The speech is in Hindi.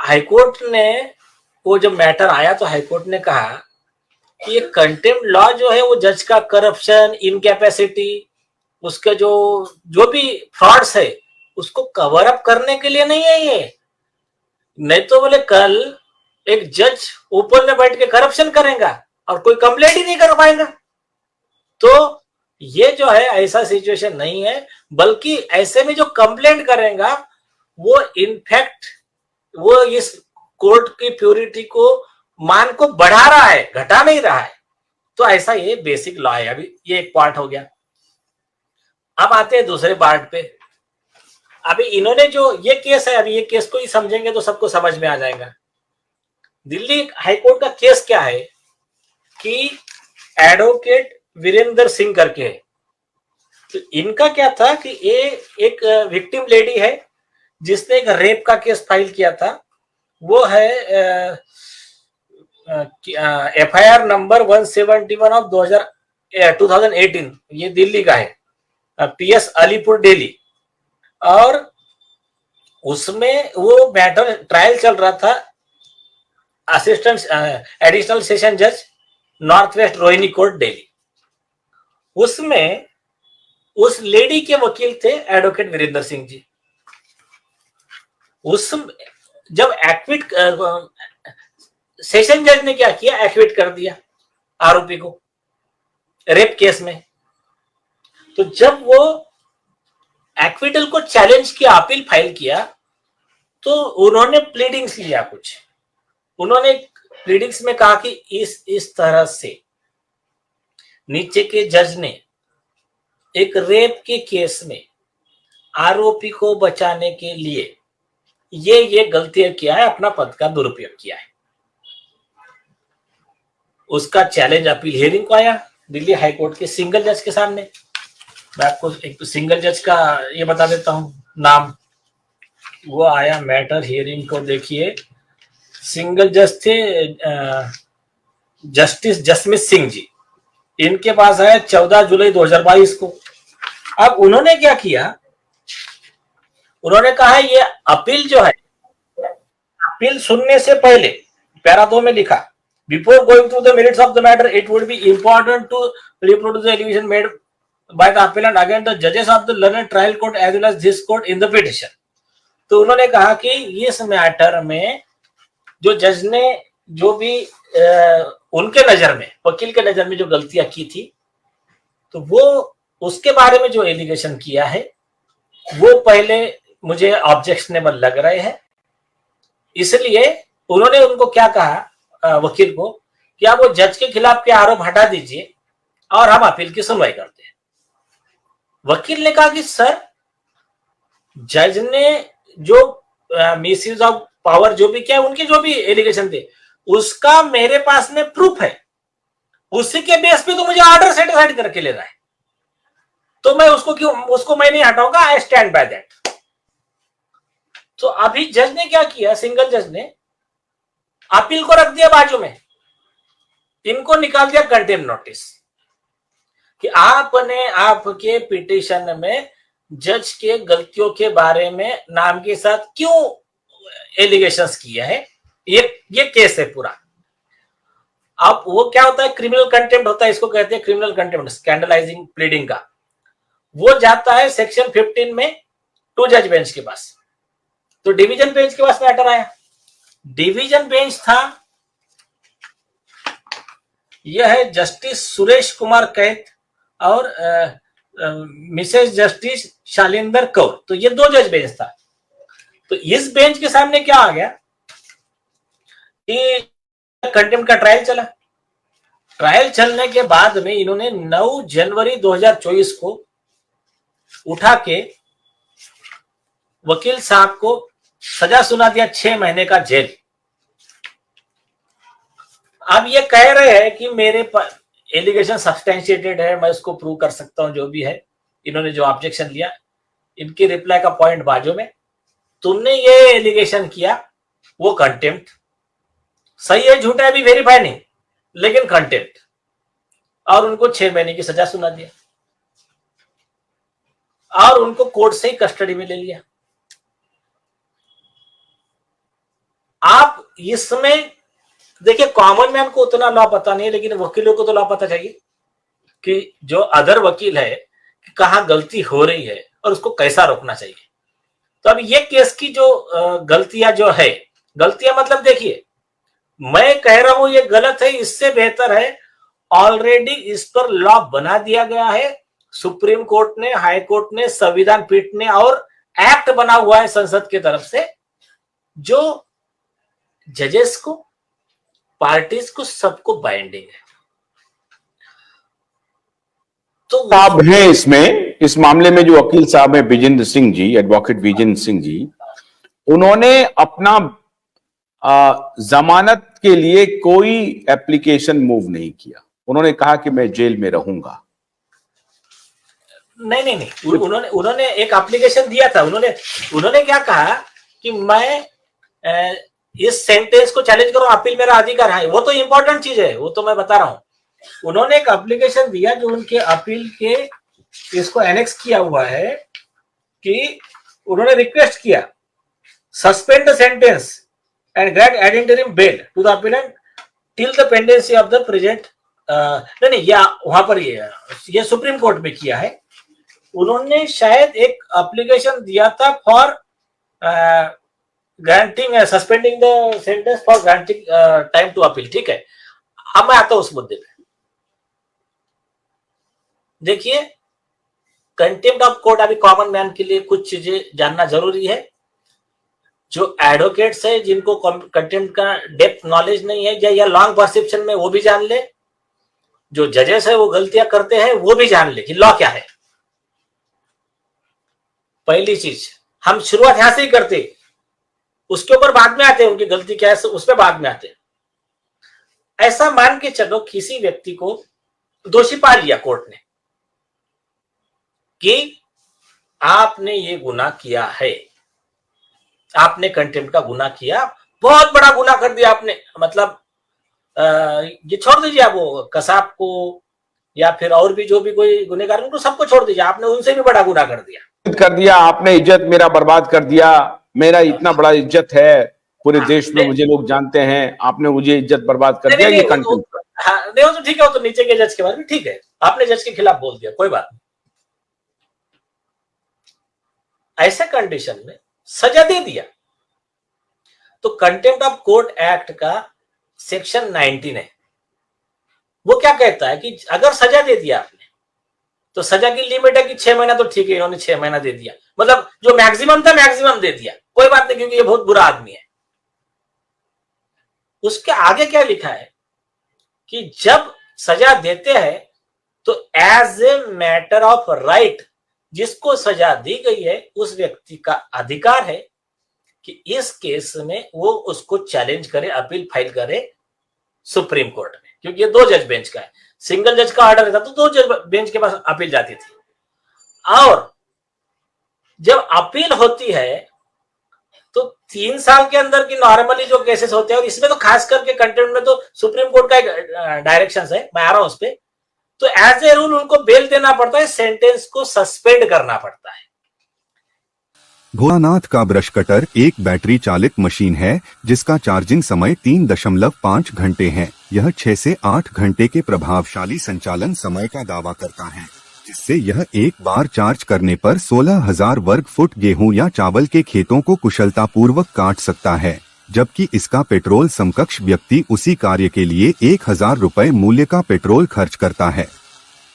हाईकोर्ट ने वो जब मैटर आया तो हाईकोर्ट ने कहा कि ये कंटेम्प्ट लॉ जो है वो जज का करप्शन, इनकैपेसिटी, उसके जो जो भी फ्रॉड्स है उसको कवर अप करने के लिए नहीं है ये। नहीं तो बोले कल एक जज ऊपर में बैठ के करप्शन करेगा और कोई कंप्लेंट ही नहीं कर पाएगा। तो ये जो है ऐसा सिचुएशन नहीं है, बल्कि ऐसे में जो कंप्लेंट करेगा वो इनफैक्ट वो इस कोर्ट की प्योरिटी को, मान को बढ़ा रहा है, घटा नहीं रहा है। तो ऐसा ये बेसिक लॉ है। अभी ये एक पार्ट हो गया। अब आते हैं दूसरे पार्ट पे। अभी इन्होंने जो ये केस है, अभी ये केस को ही समझेंगे तो सबको समझ में आ जाएगा। दिल्ली हाईकोर्ट का केस क्या है कि एडवोकेट वीरेंद्र सिंह करके है। तो इनका क्या था कि ये एक विक्टिम लेडी है जिसने एक रेप का केस फाइल किया था। वो है FIR नंबर 171 ऑफ 2018। ये दिल्ली का है, PS अलीपुर दिल्ली। और उसमें वो मैटर ट्रायल चल रहा था असिस्टेंट एडिशनल सेशन जज north west Rohini court Delhi. उसमें उस लेडी के वकील थे एडवोकेट वीरेंद्र सिंह जी। उस जब एक्विट सेशन जज ने क्या किया, एक्विट कर दिया आरोपी को रेप केस में। तो जब वो एक्विटल को चैलेंज किया, अपील फाइल किया, तो उन्होंने प्लीडिंग्स लिया कुछ। उन्होंने प्लीडिंग्स में कहा कि इस तरह से नीचे के जज ने एक रेप के केस में आरोपी को बचाने के लिए ये गलतियां किया है, अपना पद का दुरुपयोग किया है। उसका चैलेंज अपील हियरिंग को आया दिल्ली हाईकोर्ट के सिंगल जज के सामने। मैं आपको एक सिंगल जज का ये बता देता हूं नाम। वो आया मैटर हियरिंग को, देखिए सिंगल जज थे जस्टिस जसमीत सिंह जी। इनके पास आया 14 जुलाई 2022 को। अब उन्होंने क्या किया, उन्होंने कहा ये अपील जो है, अपील सुनने से पहले पैरा 2 में लिखा, before going to the merits of the matter it would be important to reproduce the allegation made by the appellant against the जजेस of the learned trial court as well as this court in the petition. तो उन्होंने कहा कि इस मैटर में जो जज ने जो भी उनके नजर में, वकील के नजर में जो गलतियां की थी, तो वो उसके बारे में जो एलिगेशन किया है वो पहले मुझे ऑब्जेक्शनेबल लग रहे हैं। इसलिए उन्होंने उनको क्या कहा, वकील को, कि आप वो जज के खिलाफ के आरोप हटा दीजिए और हम अपील की सुनवाई करते हैं। वकील ने कहा कि सर, जज ने जो मिसयूज ऑफ पावर जो भी किया, उनके जो भी एलिगेशन थे, उसका मेरे पास में प्रूफ है। उसी के बेस पे तो मुझे ऑर्डर सेटिस्फाइड करके लेना है, तो मैं उसको मैं नहीं हटाऊंगा। I stand by that. तो अभी जज ने क्या किया, सिंगल जज ने अपील को रख दिया बाजू में, इनको निकाल दिया कंटेम्प्ट नोटिस कि आपने आपके पिटीशन में जज के गलतियों के बारे में नाम के साथ क्यों एलिगेशंस किया है। ये केस है पूरा। अब वो क्या होता है, क्रिमिनल कंटेम्प्ट होता है, इसको कहते हैं क्रिमिनल कंटेम्प्ट, स्कैंडलाइजिंग प्लीडिंग का। वो जाता है सेक्शन 15 में टू जज बेंच के पास। तो डिवीजन बेंच के पास मैटर आया। डिवीजन बेंच था, यह है जस्टिस सुरेश कुमार कैत और मिसेस जस्टिस शालिंदर कौर। तो ये 2 जज बेंच था। तो इस बेंच के सामने क्या आ गया कि कंटेम्प्ट का ट्रायल चला। ट्रायल चलने के बाद में इन्होंने 9 जनवरी 2024 को उठा के वकील साहब को सजा सुना दिया 6 महीने का जेल। अब ये कह रहे हैं कि मेरे एलिगेशन सब्सटेंशिएटेड है, मैं उसको प्रूव कर सकता हूं, जो भी है। इन्होंने जो ऑब्जेक्शन लिया, इनकी रिप्लाई का पॉइंट बाजू में, तुमने ये एलिगेशन किया वो कंटेम्प्ट, सही है झूठा है भी वेरीफाई नहीं, लेकिन कंटेम्प्ट। और उनको 6 महीने की सजा सुना दिया और उनको कोर्ट से ही कस्टडी में ले लिया। इसमें देखिए कॉमन मैन को उतना लॉ पता नहीं है, लेकिन वकीलों को तो लॉ पता चाहिए कि जो अदर वकील है कि कहाँ गलती हो रही है और उसको कैसा रोकना चाहिए। तो अब ये केस की जो गलतियां जो है, गलतियां मतलब देखिए, मैं कह रहा हूं ये गलत है, इससे बेहतर है ऑलरेडी इस पर लॉ बना दिया गया है। सुप्रीम कोर्ट ने, हाई कोर्ट ने, संविधान पीठ ने, और एक्ट बना हुआ है संसद की तरफ से, जो जजेस को, पार्टीज को, सबको बाइंडिंग है। तो साहब हैं इसमें, इस मामले में जो वकील साहब हैं विजेंद्र सिंह जी, एडवोकेट विजेंद्र सिंह जी, उन्होंने अपना जमानत के लिए कोई एप्लीकेशन मूव नहीं किया। उन्होंने कहा कि मैं जेल में रहूंगा। नहीं, उन्होंने एक एप्लीकेशन दिया था। उन्होंने क्या कहा कि मैं इस सेंटेंस को चैलेंज करूं, अपील मेरा अधिकार है। वो तो इंपॉर्टेंट चीज है, वो तो मैं बता रहा हूं। उन्होंने एक एप्लीकेशन दिया जो उनके अपील के इसको एनेक्स किया हुआ है कि उन्होंने रिक्वेस्ट किया suspend the sentence and grant ad interim bail to the appellant till the pendency of the present नहीं, या वहां पर ये सुप्रीम कोर्ट में किया है। उन्होंने शायद एक एप्लीकेशन दिया था for granting suspending the sentence for granting time to appeal. ठीक है, अब मैं आता हूं उस मुद्दे पे। देखिए, कंटेम्प्ट ऑफ कोर्ट अभी कॉमन मैन के लिए कुछ चीजें जानना जरूरी है। जो एडवोकेट्स है जिनको कंटेम्प्ट का डेप्थ नॉलेज नहीं है या लॉन्ग परसेप्शन में, वो भी जान ले। जो जजेस है वो गलतियां करते हैं, वो भी जान ले कि लॉ क्या है। पहली चीज, हम शुरुआत यहां से ही करते, उसके ऊपर बाद में आते हैं, उनकी गलती क्या है उस पर बाद में आते। ऐसा मान के चलो किसी व्यक्ति को दोषी पा लिया कोर्ट ने कि आपने ये गुनाह किया है, आपने कंटेम्प्ट का गुनाह किया, बहुत बड़ा गुनाह कर दिया आपने, मतलब ये छोड़ दीजिए आप वो कसाब को या फिर और भी जो भी कोई गुनहगार उनको सबको छोड़ दीजिए, आपने उनसे भी बड़ा गुनाह कर दिया। आपने इज्जत मेरा बर्बाद कर दिया। मेरा इतना बड़ा इज्जत है पूरे देश में, मुझे लोग जानते हैं, आपने मुझे इज्जत बर्बाद कर दिया। ये कंटेम्प्ट नहीं, वो तो ठीक है, वो तो नीचे के जज के बारे में ठीक है, आपने जज के खिलाफ बोल दिया, कोई बात नहीं। ऐसे कंडीशन में सजा दे दिया तो कंटेम्प्ट ऑफ कोर्ट एक्ट का सेक्शन 19 है, वो क्या कहता है कि अगर सजा दे दिया आपने तो सजा की लिमिट है कि 6 महीना, तो ठीक है, इन्होंने 6 महीना दे दिया, मतलब जो मैक्सिमम था मैक्सिमम दे दिया, कोई बात नहीं, क्योंकि ये बहुत बुरा आदमी है। उसके आगे क्या लिखा है कि जब सजा देते हैं तो as a matter of right, जिसको सजा दी गई है उस व्यक्ति का अधिकार है कि इस केस में वो उसको चैलेंज करे, अपील फाइल करे सुप्रीम कोर्ट में, क्योंकि ये 2 जज बेंच का है। सिंगल जज का ऑर्डर था तो 2 जज बेंच के पास अपील जाती थी। और जब अपील होती है तो 3 साल के अंदर की नॉर्मली जो केसेस होते हैं, और इसमें तो खास करके कंटेम्प्ट में तो सुप्रीम कोर्ट का एक डायरेक्शन है, मैं आ रहा हूं उस पर, तो एज ए रूल उनको बेल देना पड़ता है, सेंटेंस को सस्पेंड करना पड़ता है। भोलानाथ का ब्रश कटर एक बैटरी चालित मशीन है जिसका चार्जिंग समय 3.5 घंटे है। यह 6 से 8 घंटे के प्रभावशाली संचालन समय का दावा करता है, जिससे यह एक बार चार्ज करने पर 16,000 वर्ग फुट गेहूं या चावल के खेतों को कुशलतापूर्वक काट सकता है, जबकि इसका पेट्रोल समकक्ष व्यक्ति उसी कार्य के लिए 1,000 रुपए मूल्य का पेट्रोल खर्च करता है।